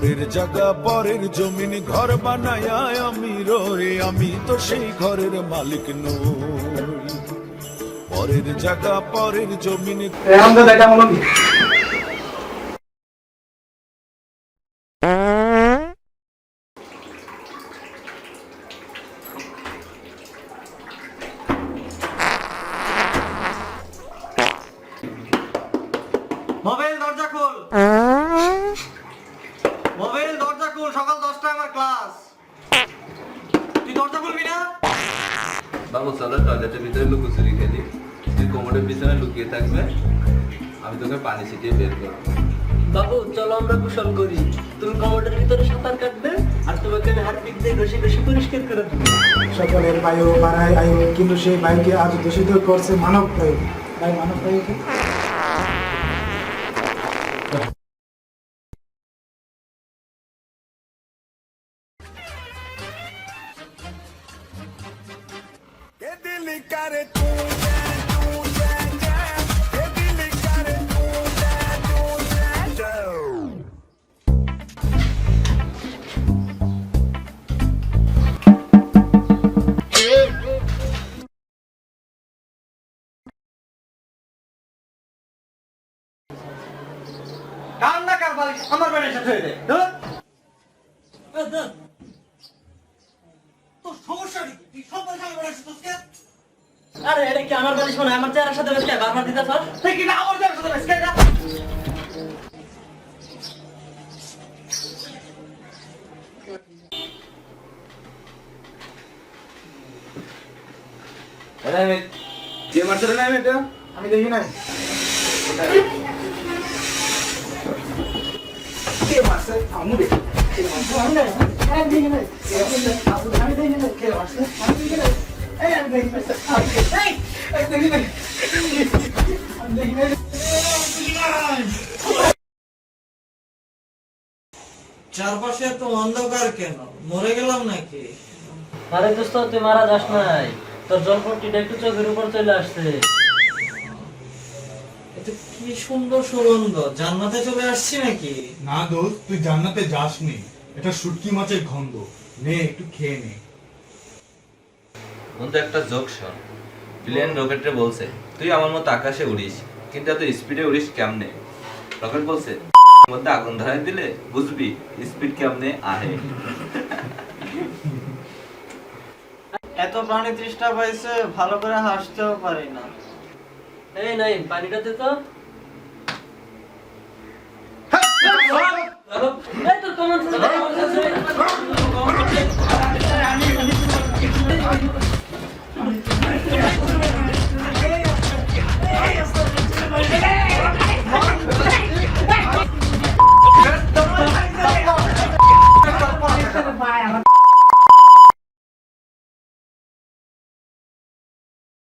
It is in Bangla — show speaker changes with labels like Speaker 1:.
Speaker 1: পরের জায়গা পরের জমিন ঘর বানায়া আমি রই, আমি তো সেই ঘরের মালিক নই। পরের জায়গা পরের জমিন
Speaker 2: মোবাইল দরজা খোল, মোবাইল দরজা খোল, সকাল 10টায় আমার ক্লাস। তুই দরজা খুলবি না?
Speaker 3: বাবু চলো টয়লেটের ভিতরে লুকোচুরি খেলি, তুই কোমরের পিছনে লুকিয়ে থাকবে, আমি তোকে পানি ছিটিয়ে বের করবো।
Speaker 4: বাবু চলো আমরা গোসল করি, তুমি কমোডের ভিতরে সাঁতার কাটবে আর তোমাকে আমি হারপিক দিয়ে ঘষে ঘষে পরিষ্কার করে দেবো।
Speaker 5: সকলের বায়ু বাড়ায় আয়ু, কিন্তু সেই বায়ুকে আজ দূষিত করছে মানব বায়ু। তাই মানব বায়ুকে
Speaker 2: কান্না কার বালিশ আমার বাড়ির সাথে হয়ে যায়। ধুর। তোর সমস্যা কি? তুই সব বালিশ আমার বাড়ির সাথে কে?
Speaker 4: আরে এটা কি আমার বালিশ মনে হয়? আমার চেহারার সাথে বেশি বারবার দিতে স্যার।
Speaker 2: তুই কি না আমার বাড়ির সাথে বেশ কে যা?
Speaker 3: কে মারছে না এটা?
Speaker 5: আমি দেখি নাই। কে মারছে? আমি দেখি। কে মারছে? আমি দেখি নাই। আমি দেখি নাই। আমি দেখি নাই। কে মারছে? আমি দেখি নাই। এই আমি দেখি নাই। আমি দেখি নাই। আমি দেখি নাই।
Speaker 2: চারপাশে এত অন্ধকার কেন? মরে গেলাম নাকি?
Speaker 4: আরে দোস্ত তুই মারা যাস নাই, তোর জলপট্টিটা একটু চোখের উপর চলে আসছে।
Speaker 2: এটা কি সুন্দর সুগন্ধ, জান্নাতে চলে আসছি নাকি?
Speaker 6: না দোস্ত, তুই জান্নাতে যাসনি, এটা শুটকি মাছের গন্ধ। নে একটু খেয়ে নে।
Speaker 3: বন্ধু একটা জোক শোন। প্লেন রকেটে বলছে তুই আমার মতো আকাশে উড়িস, কিন্তু এত স্পিডে উড়িস কেমনে? রকেট বলছে মধ্যে আগুন ধরাই দিলে বুঝবি স্পিড কেমনে আহে।
Speaker 2: এত প্রাণী তৃষ্ণা পাইছে, ভালো করে হাসতেও পারি না।
Speaker 4: এই নাই পানিটা দে তো।